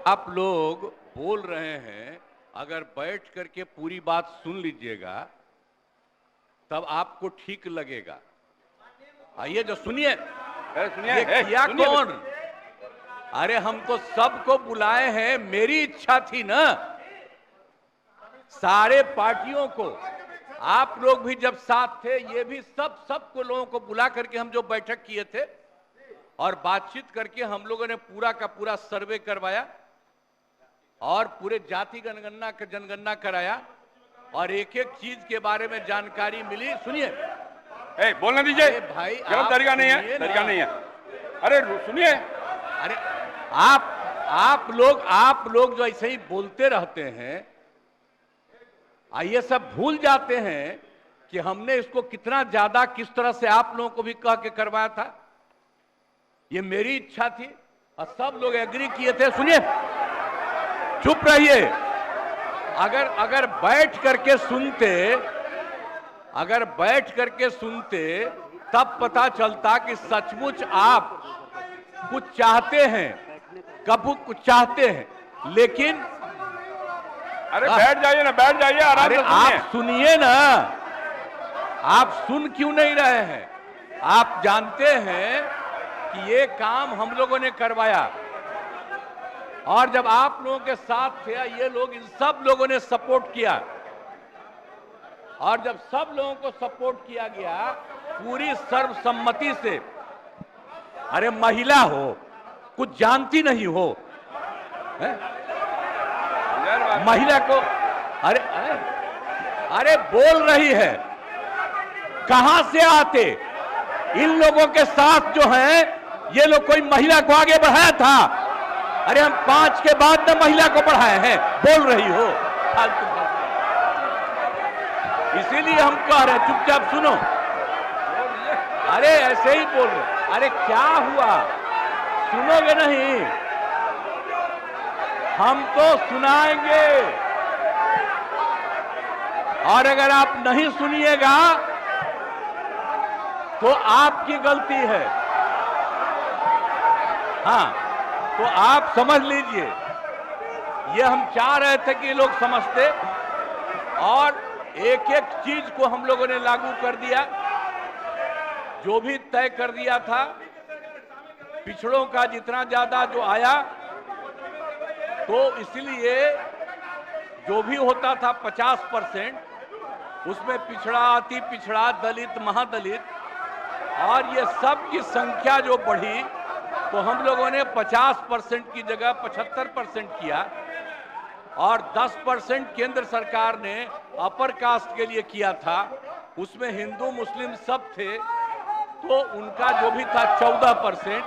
आप लोग बोल रहे हैं, अगर बैठ करके पूरी बात सुन लीजिएगा तब आपको ठीक लगेगा। आइए जो सुनिए, ये किया कौन? अरे हम तो सबको बुलाए हैं, मेरी इच्छा थी ना, सारे पार्टियों को, आप लोग भी जब साथ थे, ये भी सबको लोगों को बुला करके हम जो बैठक किए थे और बातचीत करके हम लोगों ने पूरा का पूरा सर्वे करवाया और पूरे जाति जनगणना कराया और एक एक चीज के बारे में जानकारी मिली। सुनिए, बोलने दीजिए भाई, गलत तरीका नहीं है, तरीका नहीं है। अरे सुनिए, अरे आप लोग जो ऐसे ही बोलते रहते हैं, ये सब भूल जाते हैं कि हमने इसको कितना ज्यादा किस तरह से आप लोगों को भी कह के करवाया था। ये मेरी इच्छा थी और सब लोग एग्री किए थे। सुनिए, चुप रहिए। अगर बैठ करके सुनते तब पता चलता कि सचमुच आप कुछ चाहते हैं, कब कुछ चाहते हैं, लेकिन अरे बैठ जाइए ना, बैठ जाइए, आराम से आप सुनिए ना। आप सुन क्यों नहीं रहे हैं? आप जानते हैं कि ये काम हम लोगों ने करवाया और जब आप लोगों के साथ थे, ये लोग, इन सब लोगों ने सपोर्ट किया और जब सब लोगों को सपोर्ट किया गया पूरी सर्वसम्मति से, अरे महिला हो, कुछ जानती नहीं हो, महिला को, अरे बोल रही है, कहां से आते? इन लोगों के साथ जो हैं, ये लोग कोई महिला को आगे बढ़ाया था? अरे हम 5 के बाद न महिला को बढ़ाए हैं, बोल रही हो फालतू। इसीलिए हम कह रहे हैं, चुपचाप सुनो। अरे ऐसे ही बोल रहे, अरे क्या हुआ, सुनोगे नहीं? हम तो सुनाएंगे और अगर आप नहीं सुनिएगा तो आपकी गलती है। हाँ, तो आप समझ लीजिए, ये हम चाह रहे थे कि लोग समझते और एक एक चीज को हम लोगों ने लागू कर दिया, जो भी तय कर दिया था। पिछड़ों का जितना ज्यादा जो आया, तो इसलिए जो भी होता था 50%, उसमें पिछड़ा, अति पिछड़ा, दलित, महादलित, और ये सब की संख्या जो बढ़ी, तो हम लोगों ने 50% की जगह 75% किया और 10% केंद्र सरकार ने अपर कास्ट के लिए किया था। उसमें हिंदू मुस्लिम सब थे, तो उनका जो भी था 14%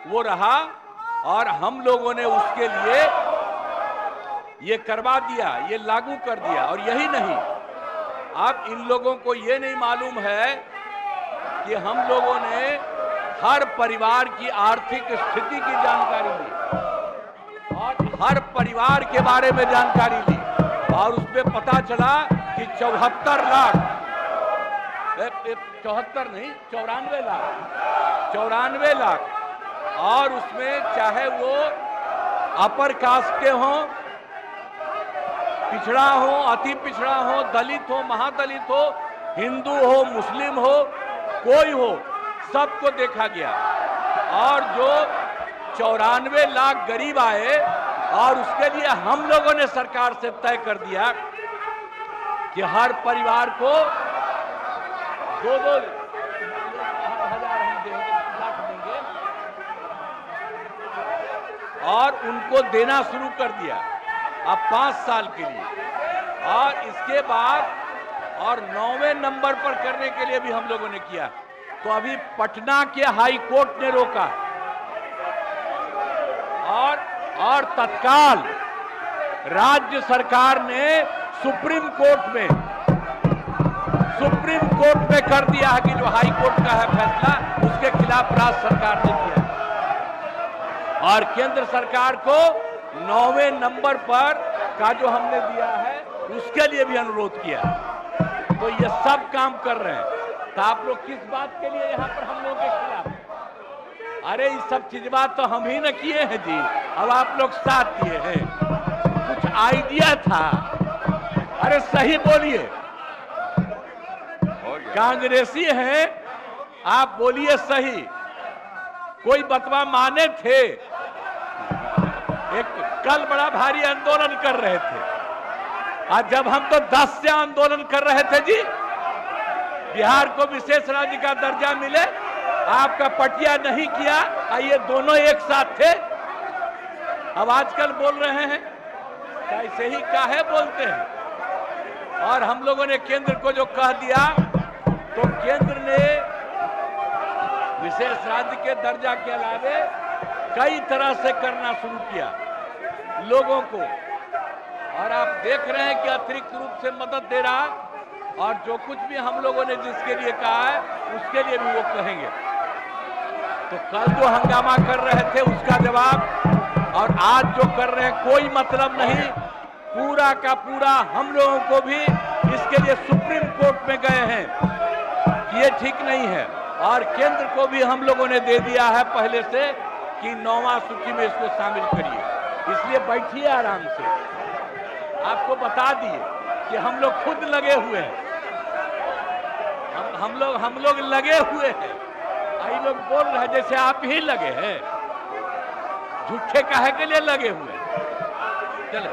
वो रहा और हम लोगों ने उसके लिए ये करवा दिया, ये लागू कर दिया। और यही नहीं, अब इन लोगों को ये नहीं मालूम है कि हम लोगों ने हर परिवार की आर्थिक स्थिति की जानकारी ली और हर परिवार के बारे में जानकारी ली और उसमें पता चला कि 74 लाख, 74 नहीं, 94 लाख, और उसमें चाहे वो अपर कास्ट के हों, पिछड़ा हो, अति पिछड़ा हो, दलित हो, महादलित हो, हिंदू हो, मुस्लिम हो, कोई हो, सबको देखा गया। और जो 94 लाख गरीब आए और उसके लिए हम लोगों ने सरकार से तय कर दिया कि हर परिवार को 2-2 हजार हम देंगे, लाख देंगे और उनको देना शुरू कर दिया अब 5 साल के लिए। और इसके बाद और 9वें नंबर पर करने के लिए भी हम लोगों ने किया। तो अभी पटना के हाई कोर्ट ने रोका और तत्काल राज्य सरकार ने सुप्रीम कोर्ट में कर दिया है कि जो हाई कोर्ट का है फैसला, उसके खिलाफ राज्य सरकार ने किया और केंद्र सरकार को 9वें नंबर पर का जो हमने दिया है उसके लिए भी अनुरोध किया। तो ये सब काम कर रहे हैं। तो आप लोग किस बात के लिए यहाँ पर हम लोगों के खिलाफ? अरे ये सब चीज बात तो हम ही न किए हैं जी, अब आप लोग साथ दिए हैं। कुछ आइडिया था, अरे सही बोलिए, कांग्रेसी हैं आप, बोलिए सही। कोई बतवा माने थे? एक कल बड़ा भारी आंदोलन कर रहे थे, आज जब हम तो 10 से आंदोलन कर रहे थे जी, बिहार को विशेष राज्य का दर्जा मिले, आपका पटिया नहीं किया, ये दोनों एक साथ थे। अब आजकल बोल रहे हैं कैसे ही काहे बोलते हैं। और हम लोगों ने केंद्र को जो कह दिया, तो केंद्र ने विशेष राज्य के दर्जा के अलावे कई तरह से करना शुरू किया लोगों को, और आप देख रहे हैं कि अतिरिक्त रूप से मदद दे रहा, और जो कुछ भी हम लोगों ने जिसके लिए कहा है उसके लिए भी वो कहेंगे। तो कल जो हंगामा कर रहे थे उसका जवाब, और आज जो कर रहे हैं कोई मतलब नहीं। पूरा का पूरा हम लोगों को भी इसके लिए सुप्रीम कोर्ट में गए हैं कि ये ठीक नहीं है, और केंद्र को भी हम लोगों ने दे दिया है पहले से कि 9वां सूची में इसको शामिल करिए। इसलिए बैठिए आराम से, आपको बता दिए कि हम लोग खुद लगे हुए हैं, हम लोग लगे हुए हैं। आई लोग बोल रहे हैं जैसे आप ही लगे हैं, झूठे काहे के लिए लगे हुए हैं। चले।